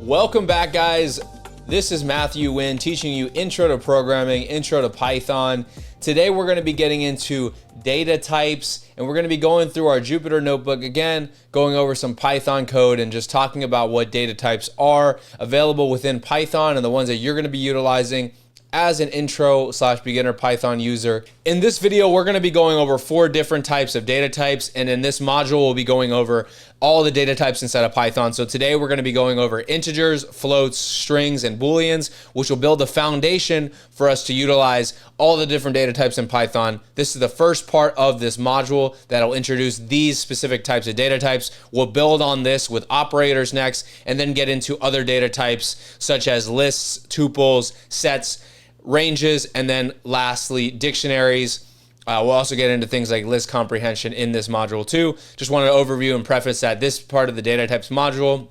Welcome back, guys. This is Matthew Wynn teaching you intro to programming, intro to Python. Today we're going to be getting into data types, and we're going to be going through our Jupyter notebook again, going over some Python code and just talking about what data types are available within Python and the ones that you're going to be utilizing as an intro/beginner Python user. In this video, we're going to be going over 4 different types of data types, and in this module, we'll be going over all the data types inside of Python. So today, we're going to be going over integers, floats, strings, and Booleans, which will build the foundation for us to utilize all the different data types in Python. This is the first part of this module that'll introduce these specific types of data types. We'll build on this with operators next, and then get into other data types such as lists, tuples, sets, ranges, and then lastly, dictionaries. We'll also get into things like list comprehension in this module too. Just wanted to overview and preface that this part of the data types module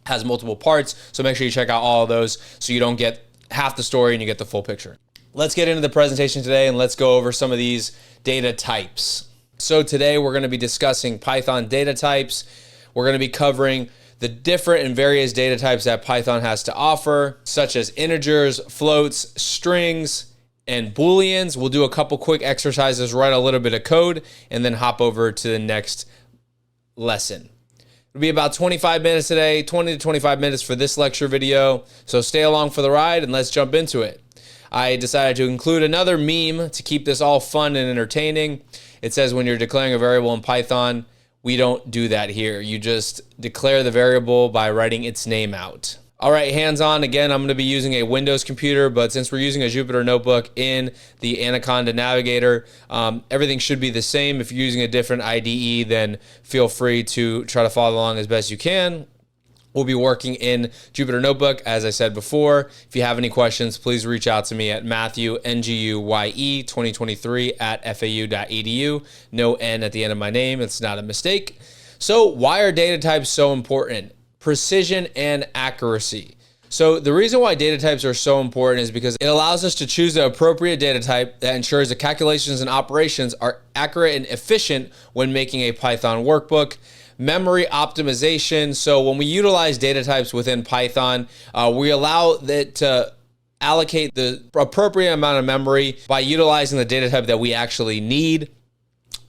has multiple parts, so make sure you check out all of those so you don't get half the story and you get the full picture. Let's get into the presentation today and let's go over some of these data types. So today we're going to be discussing Python data types. We're going to be covering the different and various data types that Python has to offer, such as integers, floats, strings, and Booleans. We'll do a couple quick exercises, write a little bit of code, and then hop over to the next lesson. It'll be about 25 minutes today, 20 to 25 minutes for this lecture video. So stay along for the ride and let's jump into it. I decided to include another meme to keep this all fun and entertaining. It says when you're declaring a variable in Python, we don't do that here. You just declare the variable by writing its name out. All right, hands-on. Again, I'm going to be using a Windows computer, but since we're using a Jupyter notebook in the Anaconda Navigator, everything should be the same. If you're using a different IDE, then feel free to try to follow along as best you can. We'll be working in Jupyter Notebook, as I said before. If you have any questions, please reach out to me at matthew2023@fau.edu. No N at the end of my name. It's not a mistake. So why are data types so important? Precision and accuracy. So the reason why data types are so important is because it allows us to choose the appropriate data type that ensures the calculations and operations are accurate and efficient when making a Python workbook. Memory optimization. So when we utilize data types within Python, we allow it to allocate the appropriate amount of memory by utilizing the data type that we actually need.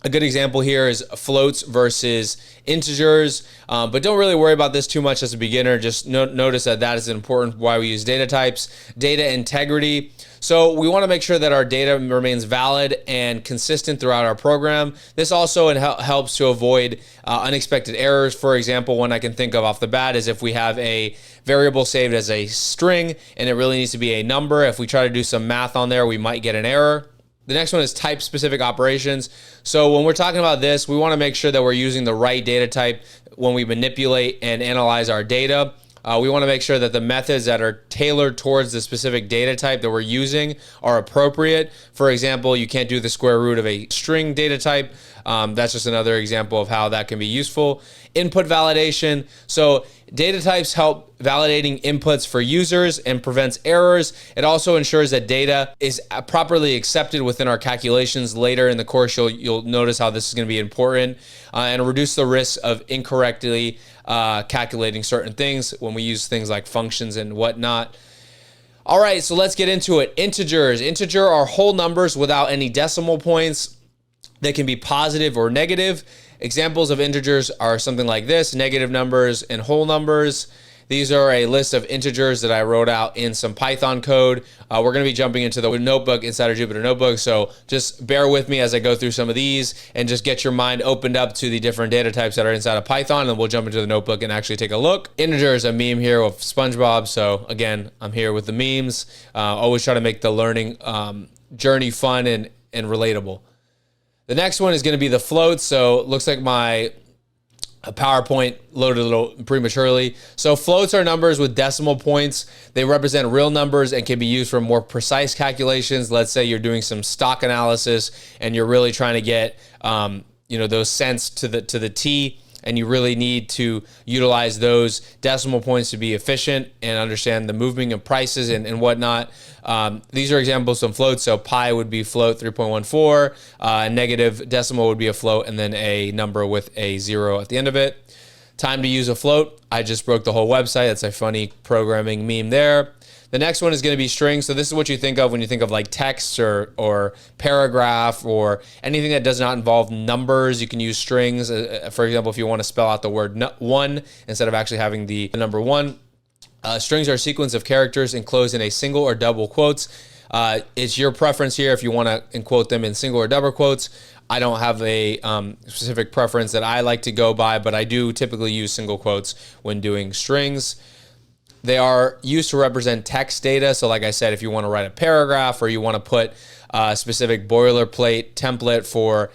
A good example here is floats versus integers, but don't really worry about this too much as a beginner. Just notice that that is important why we use data types. Data integrity. So we want to make sure that our data remains valid and consistent throughout our program. This also helps to avoid unexpected errors. For example, one I can think of off the bat is if we have a variable saved as a string and it really needs to be a number. If we try to do some math on there, we might get an error. The next one is type-specific operations. So when we're talking about this, we want to make sure that we're using the right data type when we manipulate and analyze our data. We want to make sure that the methods that are tailored towards the specific data type that we're using are appropriate. For example, you can't do the square root of a string data type. That's just another example of how that can be useful. Input validation. So data types help validating inputs for users and prevents errors. It also ensures that data is properly accepted within our calculations. Later in the course, you'll notice how this is going to be important and reduce the risk of incorrectly calculating certain things when we use things like functions and whatnot. All right, so let's get into it. Integers. Integer are whole numbers without any decimal points. They can be positive or negative. Examples of integers are something like this: negative numbers and whole numbers. These are a list of integers that I wrote out in some Python code. We're going to be jumping into the notebook inside of Jupyter Notebook, so just bear with me as I go through some of these and just get your mind opened up to the different data types that are inside of Python, and we'll jump into the notebook and actually take a look. Integer is a meme here of SpongeBob, so again, I'm here with the memes. Always try to make the learning journey fun and relatable. The next one is going to be the floats. So it looks like my PowerPoint loaded a little prematurely. So floats are numbers with decimal points. They represent real numbers and can be used for more precise calculations. Let's say you're doing some stock analysis and you're really trying to get those cents to the T. and you really need to utilize those decimal points to be efficient and understand the movement of prices and whatnot. These are examples of floats. So pi would be float 3.14, negative decimal would be a float, and then a number with a 0 at the end of it. Time to use a float. I just broke the whole website. That's a funny programming meme there. The next one is going to be strings. So this is what you think of when you think of like text or paragraph or anything that does not involve numbers. You can use strings. For example, if you want to spell out the word one instead of actually having the number one. Strings are a sequence of characters enclosed in a single or double quotes. It's your preference here if you want to quote them in single or double quotes. I don't have a specific preference that I like to go by, but I do typically use single quotes when doing strings. They are used to represent text data. So like I said, if you want to write a paragraph or you want to put a specific boilerplate template for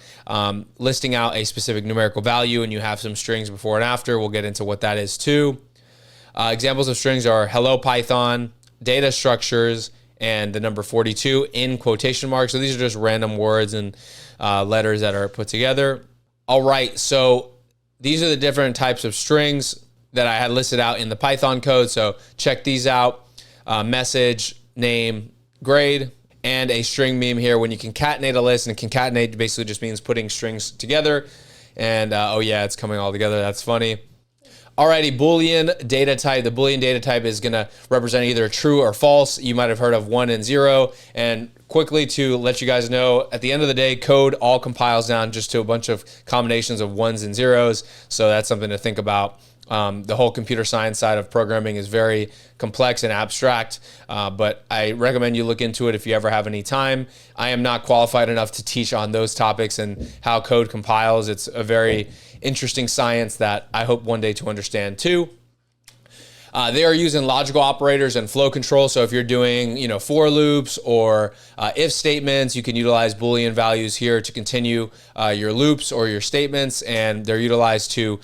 listing out a specific numerical value and you have some strings before and after, we'll get into what that is too. Examples of strings are hello Python, data structures, and the number 42 in quotation marks. So these are just random words and letters that are put together. All right, so these are the different types of strings that I had listed out in the Python code. So check these out. Message, name, grade, and a string meme here. When you concatenate a list, and concatenate basically just means putting strings together. And oh yeah, it's coming all together. That's funny. Alrighty, Boolean data type. The Boolean data type is gonna represent either true or false. You might have heard of 1 and 0. And quickly to let you guys know, at the end of the day, code all compiles down just to a bunch of combinations of 1s and 0s. So that's something to think about. The whole computer science side of programming is very complex and abstract, but I recommend you look into it if you ever have any time. I am not qualified enough to teach on those topics and how code compiles. It's a very interesting science that I hope one day to understand too. They are using logical operators and flow control. So if you're doing, for loops or if statements, you can utilize Boolean values here to continue your loops or your statements, and they're utilized to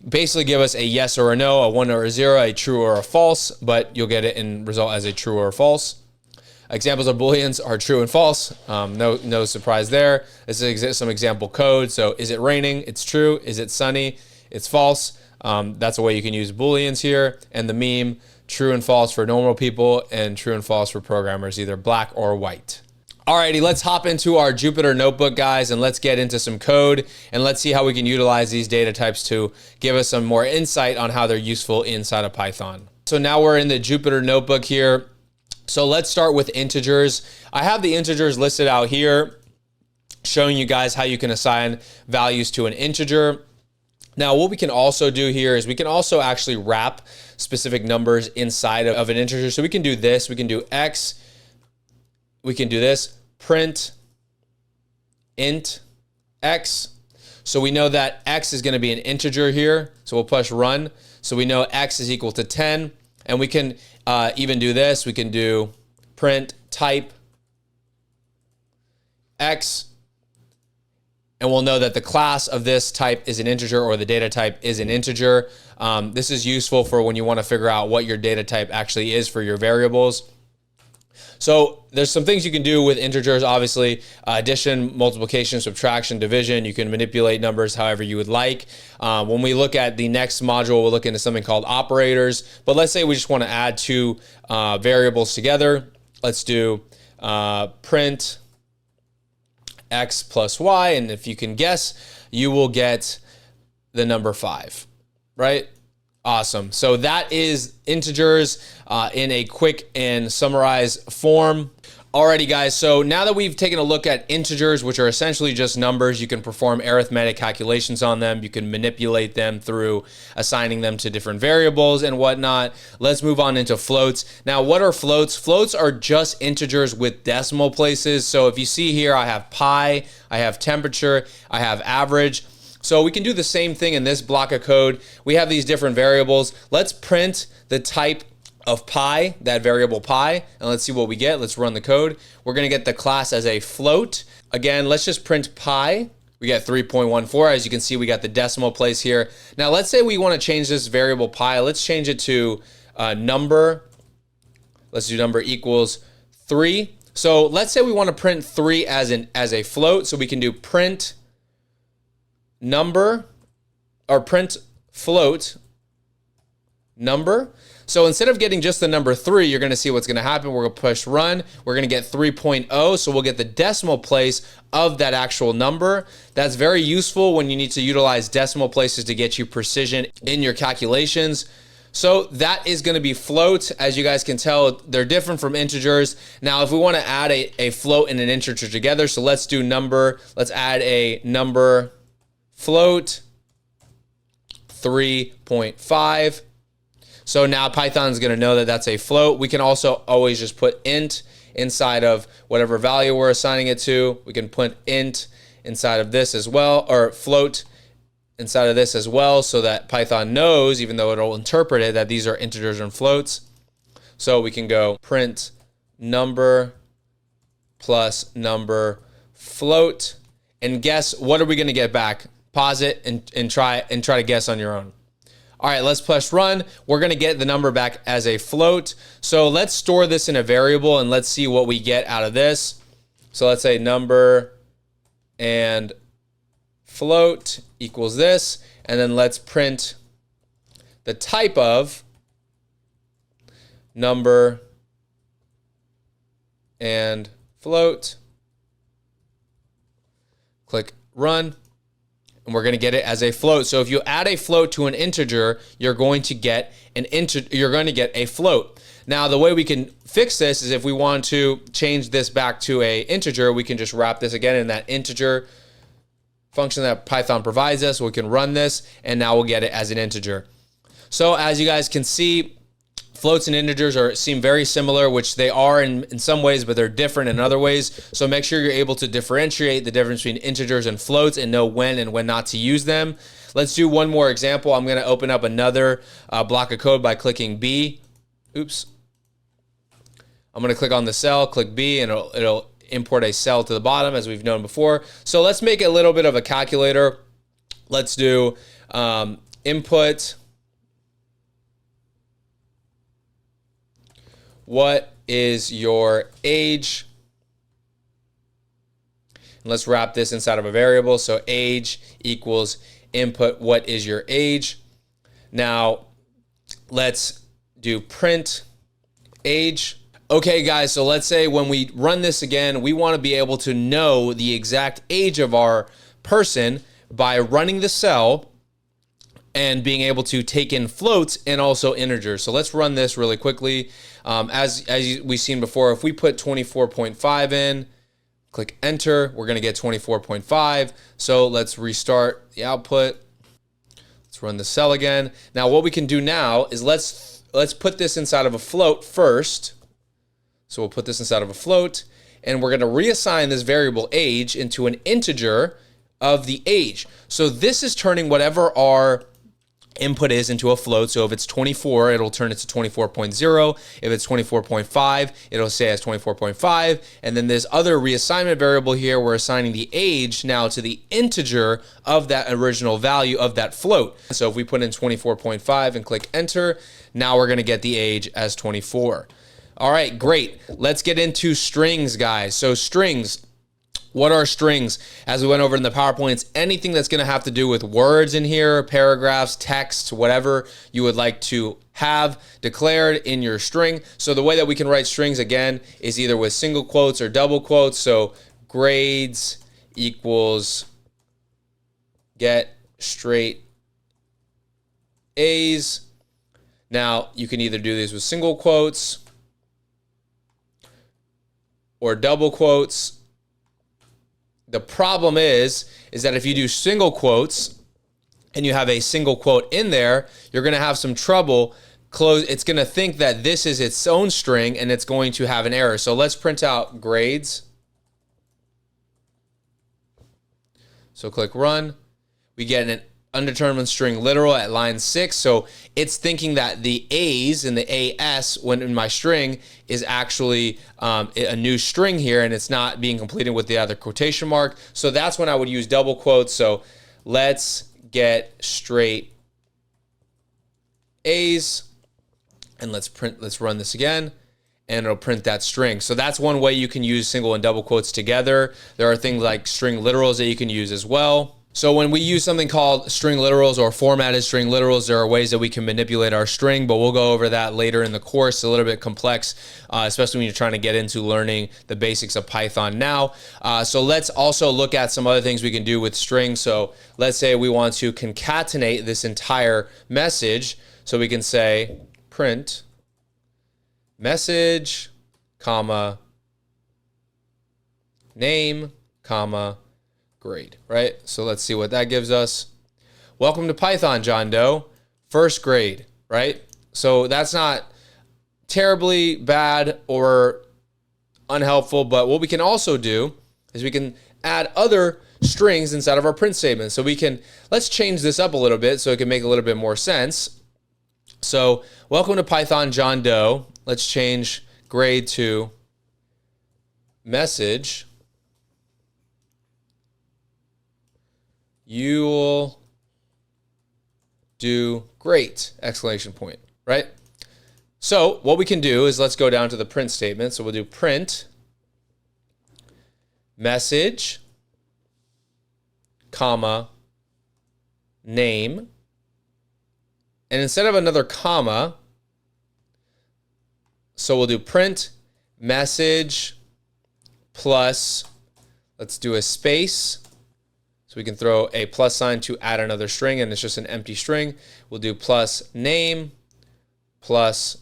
basically give us a yes or a no, a 1 or a 0, a true or a false, but you'll get it in result as a true or a false. Examples of Booleans are true and false. No surprise there. This is some example code. So is it raining? It's true. Is it sunny? It's false. That's a way you can use Booleans here. And the meme, true and false for normal people and true and false for programmers, either black or white. Alrighty, let's hop into our Jupyter notebook, guys, and let's get into some code, and let's see how we can utilize these data types to give us some more insight on how they're useful inside of Python. So now we're in the Jupyter notebook here. So let's start with integers. I have the integers listed out here, showing you guys how you can assign values to an integer. Now, what we can also do here is we can also actually wrap specific numbers inside of an integer. So we can do this, we can do x, we can do this, print int x. So we know that x is going to be an integer here. So we'll push run. So we know x is equal to 10. And we can even do this. We can do print type x. And we'll know that the class of this type is an integer, or the data type is an integer. This is useful for when you want to figure out what your data type actually is for your variables. So there's some things you can do with integers, obviously, addition, multiplication, subtraction, division. You can manipulate numbers however you would like. When we look at the next module, we'll look into something called operators. But let's say we just want to add two variables together. Let's do print x plus y. And if you can guess, you will get the number 5, right? Awesome. So that is integers in a quick and summarized form. Alrighty, guys. So now that we've taken a look at integers, which are essentially just numbers, you can perform arithmetic calculations on them. You can manipulate them through assigning them to different variables and whatnot. Let's move on into floats. Now, what are floats? Floats are just integers with decimal places. So if you see here, I have pi, I have temperature, I have average. So we can do the same thing in this block of code. We have these different variables. Let's print the type of pi, that variable pi, and let's see what we get. Let's run the code. We're gonna get the class as a float. Again, let's just print pi. We got 3.14. As you can see, we got the decimal place here. Now let's say we wanna change this variable pi. Let's change it to number. Let's do number equals 3. So let's say we wanna print 3 as a float. So we can do print number, or print float number. So instead of getting just the number 3, you're going to see what's going to happen. We're going to push run. We're going to get 3.0. So we'll get the decimal place of that actual number. That's very useful when you need to utilize decimal places to get you precision in your calculations. So that is going to be float. As you guys can tell, they're different from integers. Now, if we want to add a float and an integer together, so let's do number. Let's add a number float 3.5. So now Python's going to know that that's a float. We can also always just put int inside of whatever value we're assigning it to. We can put int inside of this as well, or float inside of this as well, so that Python knows, even though it'll interpret it, that these are integers and floats. So we can go print number plus number float, and guess what are we going to get back? Pause it and try to guess on your own. All right, let's push run. We're going to get the number back as a float. So let's store this in a variable and let's see what we get out of this. So let's say number and float equals this, and then let's print the type of number and float. Click run, and we're going to get it as a float. So if you add a float to an integer, you're going to get a float. Now, the way we can fix this is if we want to change this back to a integer, we can just wrap this again in that integer function that Python provides us. We can run this, and now we'll get it as an integer. So as you guys can see, floats and integers seem very similar, which they are in some ways, but they're different in other ways. So make sure you're able to differentiate the difference between integers and floats and know when and when not to use them. Let's do one more example. I'm going to open up another block of code by clicking B. Oops. I'm going to click on the cell, click B, and it'll import a cell to the bottom, as we've known before. So let's make a little bit of a calculator. Let's do input. What is your age? And let's wrap this inside of a variable. So age equals input, what is your age? Now let's do print age. Okay, guys, so let's say when we run this again, we want to be able to know the exact age of our person by running the cell and being able to take in floats and also integers. So let's run this really quickly. As we've seen before, if we put 24.5 in, click enter, we're going to get 24.5. So let's restart the output. Let's run the cell again. Now what we can do now is let's put this inside of a float first. So we'll put this inside of a float, and we're going to reassign this variable age into an integer of the age. So this is turning whatever our input is into a float. So if it's 24, it'll turn it to 24.0. If it's 24.5, it'll say as 24.5. And then this other reassignment variable here, we're assigning the age now to the integer of that original value of that float. So if we put in 24.5 and click enter, now we're going to get the age as 24. All right, great. Let's get into strings, guys. So strings. What are strings? As we went over in the PowerPoints, anything that's going to have to do with words in here, paragraphs, text, whatever you would like to have declared in your string. So the way that we can write strings, again, is either with single quotes or double quotes. So grades equals get straight A's. Now, you can either do these with single quotes or double quotes. The problem is that if you do single quotes and you have a single quote in there, you're going to have some trouble. It's going to think that this is its own string, and it's going to have an error. So let's print out grades. So click run. We get an undetermined string literal at line 6. So it's thinking that the A's and the AS when in my string is actually a new string here, and it's not being completed with the other quotation mark. So that's when I would use double quotes. So let's get straight A's, and let's run this again, and it'll print that string. So that's one way you can use single and double quotes together. There are things like string literals that you can use as well. So when we use something called string literals or formatted string literals, there are ways that we can manipulate our string, but we'll go over that later in the course. It's a little bit complex, especially when you're trying to get into learning the basics of Python now. So let's also look at some other things we can do with strings. So let's say we want to concatenate this entire message. So we can say print message, comma, name, comma, grade, right? So let's see what that gives us. Welcome to Python, John Doe. First grade, right? So that's not terribly bad or unhelpful, but what we can also do is we can add other strings inside of our print statement. So let's change this up a little bit so it can make a little bit more sense. So welcome to Python, John Doe. Let's change grade to message. You'll do great, exclamation point, right? So what we can do is let's go down to the print statement. So we'll do print message, comma, name. And instead of another comma, so we'll do print message plus, let's do a space. So we can throw a plus sign to add another string, and it's just an empty string. We'll do plus name plus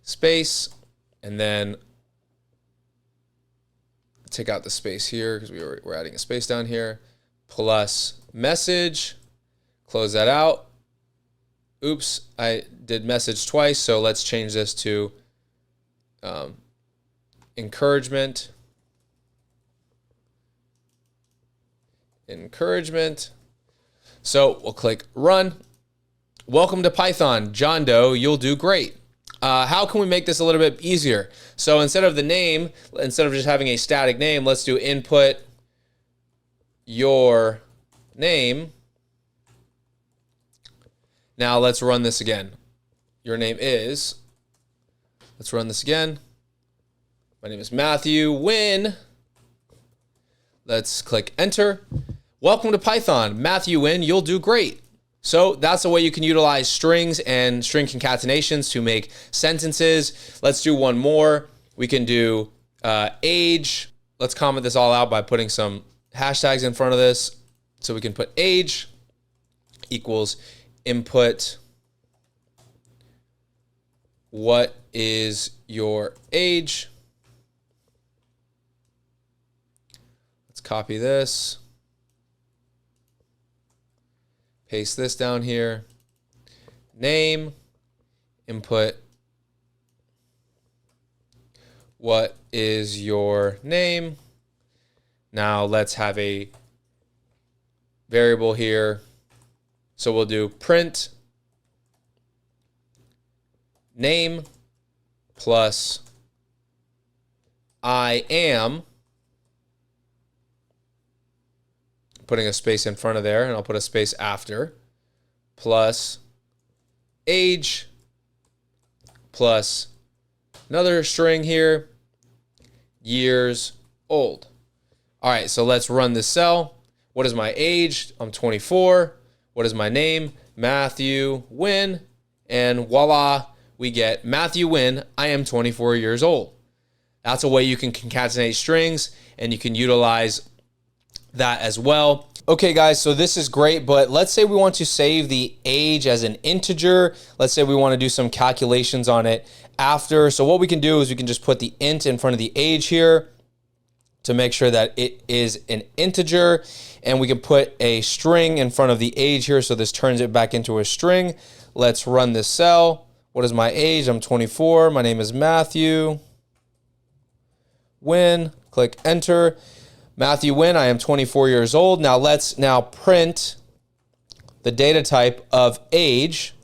space, and then take out the space here because we're adding a space down here, plus message, close that out. Oops, I did message twice, so let's change this to encouragement. So we'll click run. Welcome to Python, John Doe. You'll do great. How can we make this a little bit easier? So instead of the name, instead of just having a static name, let's do input your name. Now let's run this again. Your name is, let's run this again. My name is Matthew Wynn. Let's click enter. Welcome to Python, Matthew Wynn, you'll do great. So that's the way you can utilize strings and string concatenations to make sentences. Let's do one more. We can do age. Let's comment this all out by putting some hashtags in front of this. So we can put age equals input. What is your age? Let's copy this. Paste this down here. Name, input. What is your name? Now let's have a variable here. So we'll do print name plus I am, putting a space in front of there, and I'll put a space after, plus age, plus another string here, years old. All right, so let's run this cell. What is my age? I'm 24. What is my name? Matthew Wynn. And voila, we get Matthew Wynn. I am 24 years old. That's a way you can concatenate strings, and you can utilize that as well. Okay guys, so this is great, but let's say we want to save the age as an integer. Let's say we want to do some calculations on it after. So what we can do is we can just put the int in front of the age here to make sure that it is an integer, and we can put a string in front of the age here so this turns it back into a string. Let's run this cell. What is my age? I'm 24. My name is Matthew Wynn. Click enter. Matthew Wynn, I am 24 years old. Now let's print the data type of age.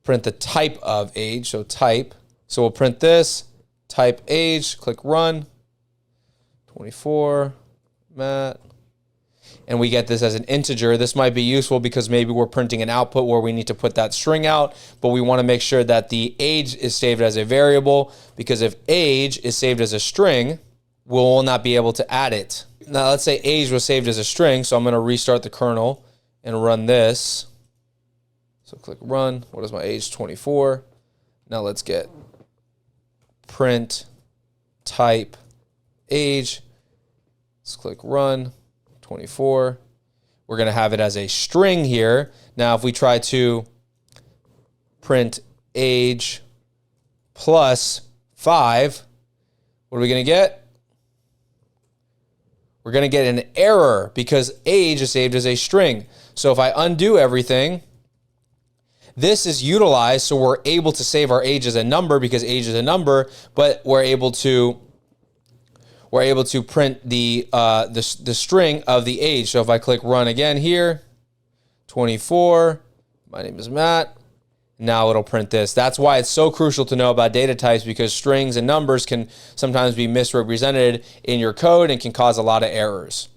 Print the type of age, so type. So we'll print this, type age, click run. 24, Matt. And we get this as an integer. This might be useful because maybe we're printing an output where we need to put that string out, but we want to make sure that the age is saved as a variable, because if age is saved as a string, we'll not be able to add it. Now let's say age was saved as a string, so I'm going to restart the kernel and run this. So click run. What is my age? 24. Now let's get print type age. Let's click run. 24. We're going to have it as a string here. Now if we try to print age plus 5, what are we going to get? We're going to get an error because age is saved as a string. So if I undo everything, this is utilized, so we're able to save our age as a number because age is a number, but we're able to print the string of the age. So if I click run again here, 24, my name is Matt. Now it'll print this. That's why it's so crucial to know about data types, because strings and numbers can sometimes be misrepresented in your code and can cause a lot of errors.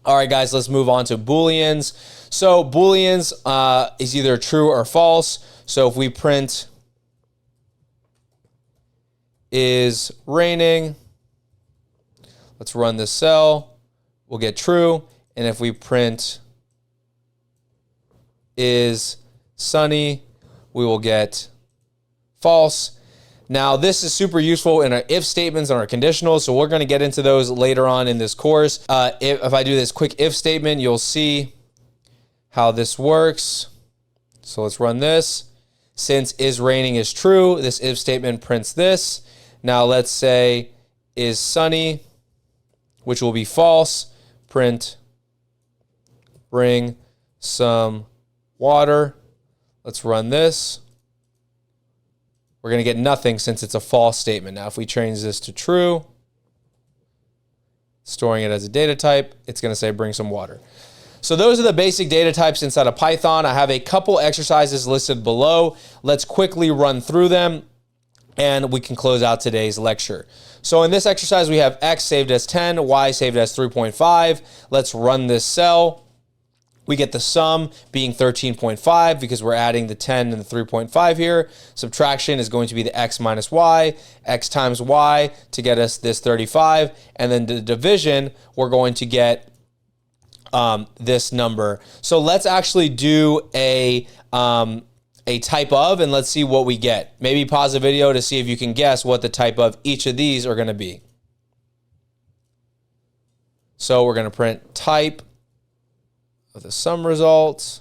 All right, guys, let's move on to Booleans. So Booleans is either true or false. So if we print is raining, let's run this cell, we'll get true. And if we print is sunny, we will get false. Now, this is super useful in our if statements and our conditionals, so we're going to get into those later on in this course. If I do this quick if statement, you'll see how this works. So let's run this. Since is raining is true, this if statement prints this. Now let's say is sunny, which will be false, print bring some water. Let's run this. We're going to get nothing since it's a false statement. Now, if we change this to true, storing it as a data type, it's going to say bring some water. So those are the basic data types inside of Python. I have a couple exercises listed below. Let's quickly run through them, and we can close out today's lecture. So in this exercise, we have x saved as 10, y saved as 3.5. Let's run this cell. We get the sum being 13.5 because we're adding the 10 and the 3.5 here. Subtraction is going to be the x minus y, x times y to get us this 35. And then the division, we're going to get this number. So let's actually do a type of, and let's see what we get. Maybe pause the video to see if you can guess what the type of each of these are going to be. So we're going to print type of the sum results.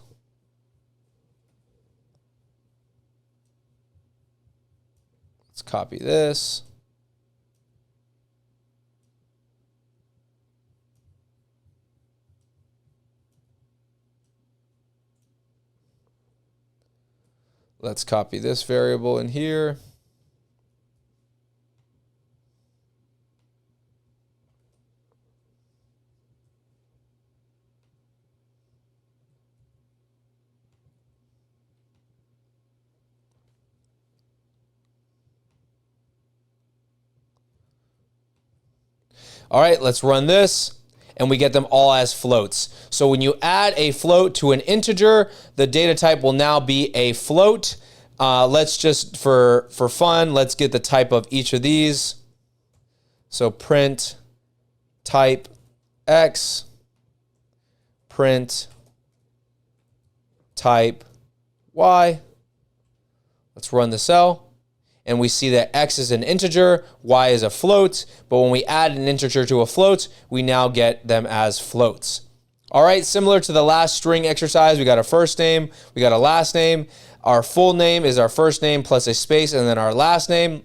Let's copy this. Let's copy this variable in here. All right, let's run this, and we get them all as floats. So when you add a float to an integer, the data type will now be a float. Let's just, for fun, let's get the type of each of these. So print type x, print type y. Let's run the cell. And we see that x is an integer, y is a float, but when we add an integer to a float, we now get them as floats. All right, similar to the last string exercise, we got a first name, we got a last name. Our full name is our first name plus a space and then our last name.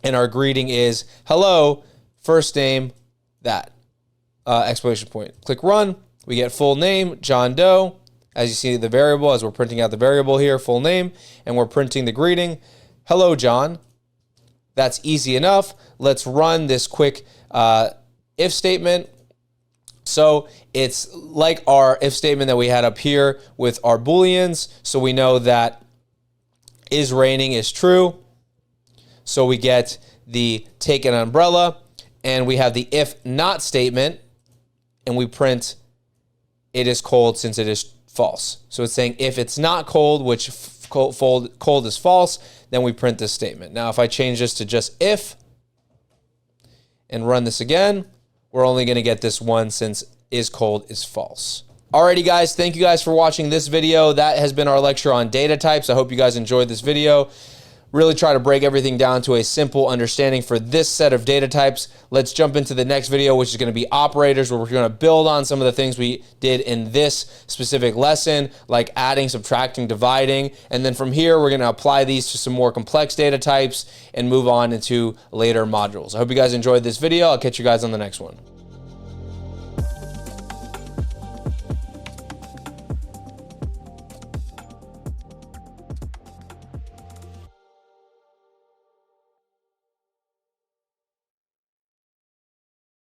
And our greeting is hello, first name, that, exclamation point. Click run, we get full name, John Doe. As you see the variable, as we're printing out the variable here, full name, and we're printing the greeting. Hello, John. That's easy enough. Let's run this quick if statement. So it's like our if statement that we had up here with our Booleans. So we know that is raining is true. So we get the take an umbrella, and we have the if not statement, and we print it is cold since it is false. So it's saying if it's not cold, which cold is false, then we print this statement. Now, if I change this to just if, and run this again, we're only going to get this one since is cold is false. Alrighty guys, thank you guys for watching this video. That has been our lecture on data types. I hope you guys enjoyed this video. Really try to break everything down to a simple understanding for this set of data types. Let's jump into the next video, which is going to be operators, where we're going to build on some of the things we did in this specific lesson, like adding, subtracting, dividing. And then from here, we're going to apply these to some more complex data types and move on into later modules. I hope you guys enjoyed this video. I'll catch you guys on the next one.